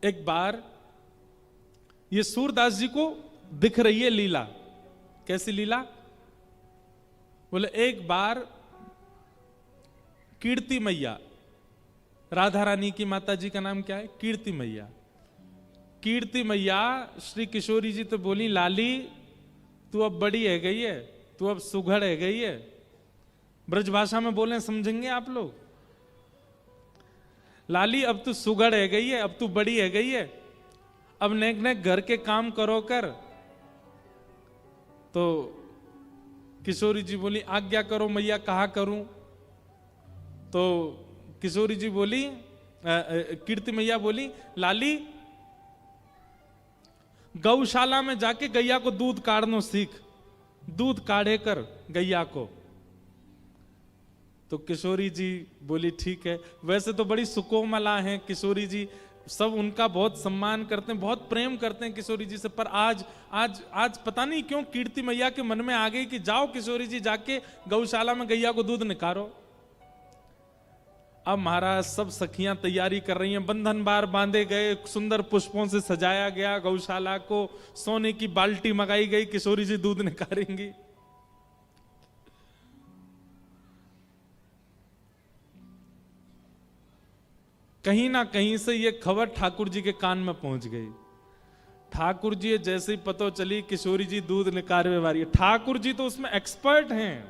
एक बार ये सूरदास जी को दिख रही है लीला। कैसी लीला? बोले एक बार कीर्ति मैया, राधा रानी की माता जी का नाम क्या है? कीर्ति मैया। कीर्ति मैया श्री किशोरी जी तो बोली, लाली तू अब बड़ी है गई है, तू अब सुघड़ है गई है। ब्रजभाषा में बोले समझेंगे आप लोग। लाली अब तू सुघड़ है गई है, अब तू बड़ी है गई है, अब नेक नेक घर के काम करो कर। तो किशोरी जी बोली, आज्ञा करो मैया, कहा करूं? तो किशोरी जी बोली, कीर्ति मैया बोली, लाली गौशाला में जाके गैया को दूध काढ़नो सीख, दूध काढ़े कर गैया को। तो किशोरी जी बोली ठीक है। वैसे तो बड़ी सुकोमला हैं किशोरी जी, सब उनका बहुत सम्मान करते हैं, बहुत प्रेम करते हैं किशोरी जी से। पर आज आज आज पता नहीं क्यों कीर्ति मैया के मन में आ गई कि जाओ किशोरी जी, जाके गौशाला में गैया को दूध निकालो। अब महाराज सब सखियां तैयारी कर रही हैं, बंधन बार बांधे गए, सुंदर पुष्पों से सजाया गया गौशाला को, सोने की बाल्टी मंगाई गई, किशोरी जी दूध निकालेंगी। कहीं ना कहीं से ये खबर ठाकुर जी के कान में पहुंच गई। ठाकुर जी जैसे ही पता चली किशोरी जी दूध निकारवे वाली है, ठाकुर जी तो उसमें एक्सपर्ट हैं,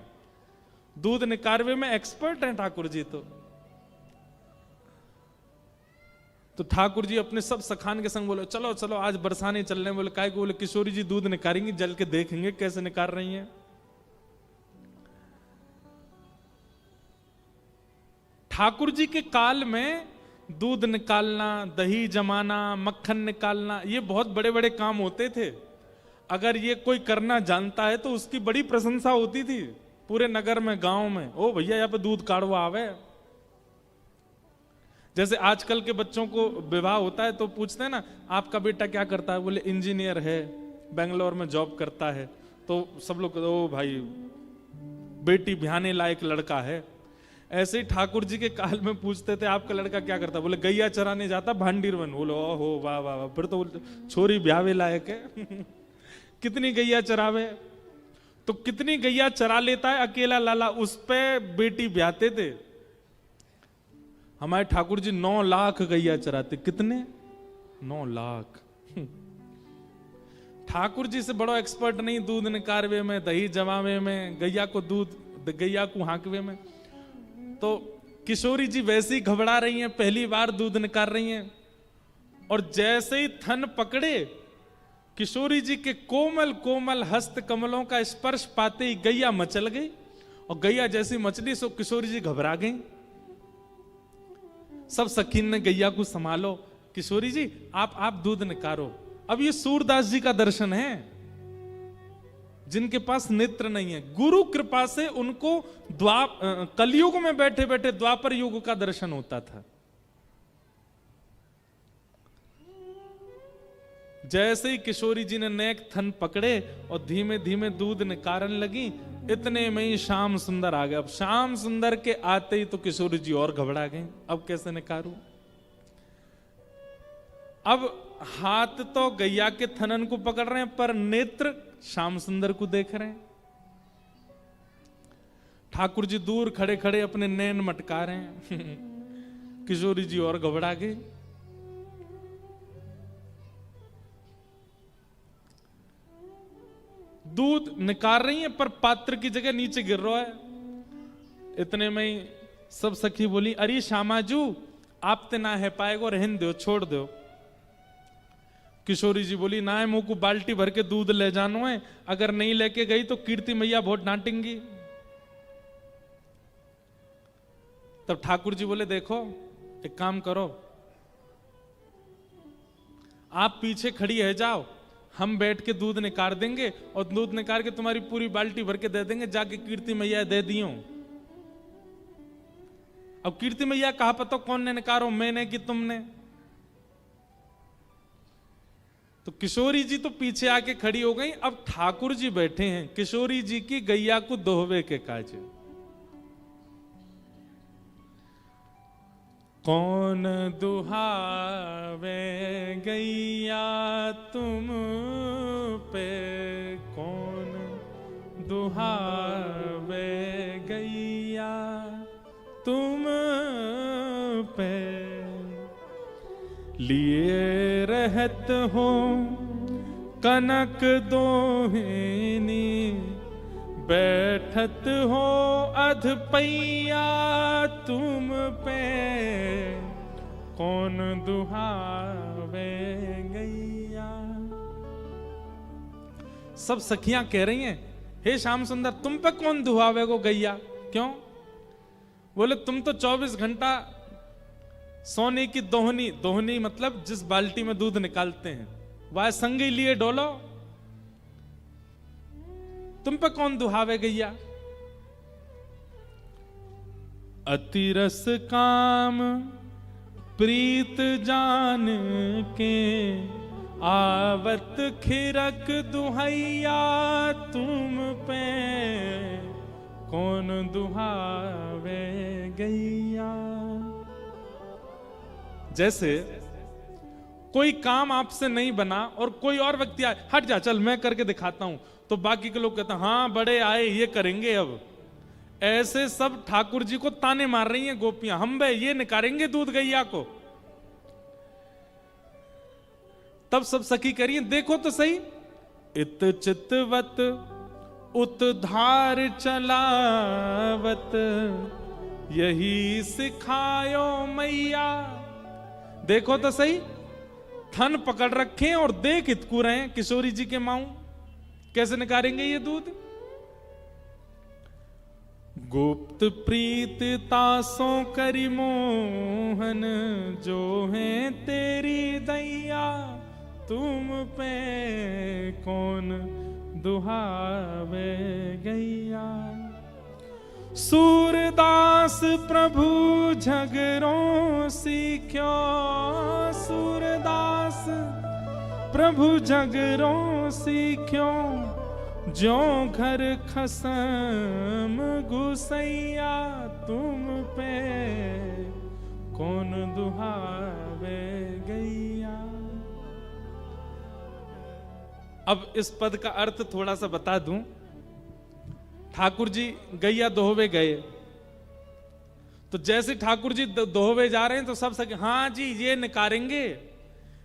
दूध निकारवे में एक्सपर्ट हैं ठाकुर जी तो ठाकुर जी अपने सब सखान के संग बोले, चलो चलो आज बरसाने चल रहे हैं। बोले काय को? बोले किशोरी जी दूध निकालेंगी, जल के देखेंगे कैसे निकाल रही हैं। ठाकुर जी के काल में दूध निकालना, दही जमाना, मक्खन निकालना, ये बहुत बड़े बड़े काम होते थे। अगर ये कोई करना जानता है तो उसकी बड़ी प्रशंसा होती थी पूरे नगर में, गांव में। ओ भैया यहाँ पे दूध काढ़वा आवे। जैसे आजकल के बच्चों को विवाह होता है तो पूछते हैं ना, आपका बेटा क्या करता है? बोले इंजीनियर है, बेंगलोर में जॉब करता है। तो सब लोग, ओ भाई बेटी ब्याहने लायक लड़का है। ऐसे ही ठाकुर जी के काल में पूछते थे, आपका लड़का क्या करता? बोले गैया चराने जाता, भांडीरवन। बोलो ओहो वाह वाह वाह, फिर तो छोरी ब्यावे लायक है। कितनी गैया चरावे? तो कितनी गैया चरा लेता है अकेला लाला, उस पे बेटी ब्याहते थे। हमारे ठाकुर जी 9 लाख गैया चराते। कितने? 9 लाख। ठाकुर जी से बड़ो एक्सपर्ट नहीं दूध निकारवे में, दही जमावे में, गैया को दूध, गैया को हांकवे में। तो किशोरी जी वैसे ही घबरा रही हैं, पहली बार दूध निकाल रही हैं, और जैसे ही थन पकड़े किशोरी जी के कोमल कोमल हस्त कमलों का स्पर्श पाते ही गैया मचल गई। और गैया जैसी मचली सो किशोरी जी घबरा गई। सब सखीन ने गैया को संभालो, किशोरी जी आप दूध निकालो। अब ये सूरदास जी का दर्शन है, जिनके पास नेत्र नहीं है। गुरु कृपा से उनको कलयुग में बैठे बैठे द्वापर युग का दर्शन होता था। जैसे ही किशोरी जी ने नेक थन पकड़े और धीमे धीमे दूध निकालने लगी, इतने में ही श्याम सुंदर आ गए। अब श्याम सुंदर के आते ही तो किशोरी जी और घबरा गई, अब कैसे निकालूं? अब हाथ तो गैया के थनन को पकड़ रहे हैं, पर नेत्र श्याम सुंदर को देख रहे हैं। ठाकुर जी दूर खड़े खड़े अपने नैन मटका रहे हैं। किशोरी जी और घबरा गए। दूध निकाल रही है पर पात्र की जगह नीचे गिर रहा है। इतने में ही सब सखी बोली, अरे श्यामाजू आप ते ना है पाएगो, रहन दो, छोड़ दो। किशोरी जी बोली, ना है मुंह को बाल्टी भर के दूध ले जानो है, अगर नहीं लेके गई तो कीर्ति मैया बहुत डांटेंगी। तब ठाकुर जी बोले, देखो एक काम करो, आप पीछे खड़ी है जाओ, हम बैठ के दूध निकाल देंगे और दूध निकाल के तुम्हारी पूरी बाल्टी भर के दे देंगे, जाके कीर्ति मैया दे दियो। अब कीर्ति मैया कहा पता कौन ने निकालो, मैंने कि तुमने? तो किशोरी जी तो पीछे आके खड़ी हो गई। अब ठाकुर जी बैठे हैं किशोरी जी की गैया को दोहवे के काज। कौन दुहावे गैया तुम पे कौन दुहावे गैया तुम पे। लिए रहत हो कनक दोहिनी बैठत हो अधपैया तुम पे कौन दुहावे गैया। सब सखियां कह रही हैं हे श्याम सुंदर तुम पे कौन दुहावे को गैया। क्यों? बोले तुम तो 24 घंटा सोने की दोहनी, दोहनी मतलब जिस बाल्टी में दूध निकालते हैं वह संगी लिए डोलो, तुम पे कौन दुहावे गैया। अतिरस काम प्रीत जान के आवत खिरक दुहैया तुम पे कौन दुहावे गैया। जैसे कोई काम आपसे नहीं बना और कोई और व्यक्ति आए, हट जा चल मैं करके दिखाता हूं, तो बाकी के लोग कहते हैं हाँ बड़े आए ये करेंगे। अब ऐसे सब ठाकुर जी को ताने मार रही हैं गोपियां, हम बे ये निकालेंगे दूध गैया को। तब सब सखी करिए देखो तो सही, इत चितवत उत धार चलावत यही सिखायो मैया। देखो तो सही, थन पकड़ रखे और देख इतकू रहे हैं किशोरी जी के माऊ, कैसे निकालेंगे ये दूध। गुप्त प्रीत तासों करी मोहन जो है तेरी दैया तुम पे कौन दुहावे गैया। सूरदास प्रभु झगड़ों सीख्यो, सूरदास प्रभु झगड़ों सीख्यो जो घर खसम गुसैया तुम पे कौन दुहावे गैया। अब इस पद का अर्थ थोड़ा सा बता दूं। ठाकुर जी गैया दोहवे गए, तो जैसे ठाकुर जी दोहवे जा रहे हैं तो सब सके हाँ जी ये निकारेंगे,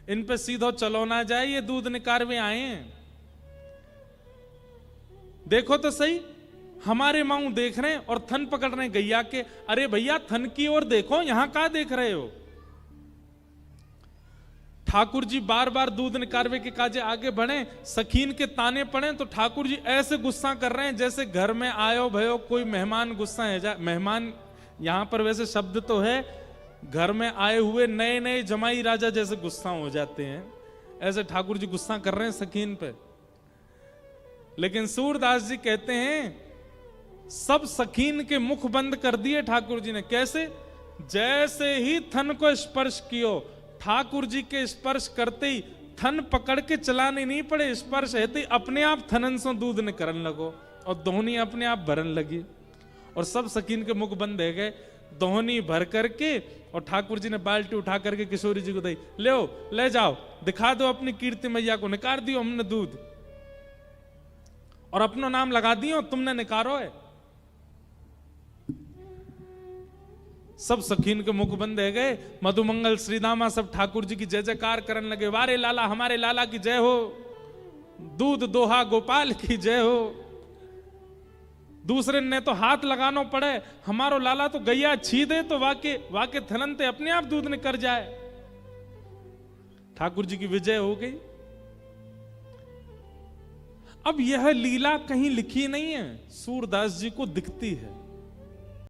इन पे सीधो चलो ना जाए, ये दूध निकारवे आए हैं। देखो तो सही, हमारे माऊ देख रहे हैं और थन पकड़ रहे हैं गैया के। अरे भैया थन की ओर देखो, यहां कहां देख रहे हो। ठाकुर जी बार बार दूध निकारवे के काजे आगे बढ़े, सखीन के ताने पड़े तो ठाकुर जी ऐसे गुस्सा कर रहे हैं जैसे घर में आयो भयो कोई मेहमान गुस्सा है जाए। मेहमान यहां पर वैसे शब्द तो है, घर में आए हुए नए नए जमाई राजा जैसे गुस्सा हो जाते हैं, ऐसे ठाकुर जी गुस्सा कर रहे हैं सखीन पे। लेकिन सूरदास जी कहते हैं सब सखीन के मुख बंद कर दिए ठाकुर जी ने। कैसे? जैसे ही थन को स्पर्श कियो, ठाकुर जी के स्पर्श करते ही थन पकड़ के चलाने नहीं पड़े, स्पर्श है तो अपने आप थनन से दूध निकलने लगो और दोहनी अपने आप भरन लगी। और सब सकीन के मुख बंद है गए, दोहनी भर करके और ठाकुर जी ने बाल्टी उठा करके किशोरी जी को दी, ले जाओ दिखा दो अपनी कीर्ति मैया को, निकाल दियो हमने दूध और अपना नाम लगा दियो तुमने निकारो है। सब सखीन के मुख बंद है गए। मधुमंगल श्रीदामा सब ठाकुर जी की जय जयकार करने लगे, वारे लाला हमारे लाला की जय हो, दूध दोहा गोपाल की जय हो। दूसरे ने तो हाथ लगाना पड़े, हमारो लाला तो गैया छी दे तो वाके थननते अपने आप दूध निकल जाए। ठाकुर जी की विजय हो गई। अब यह लीला कहीं लिखी नहीं है, सूरदास जी को दिखती है।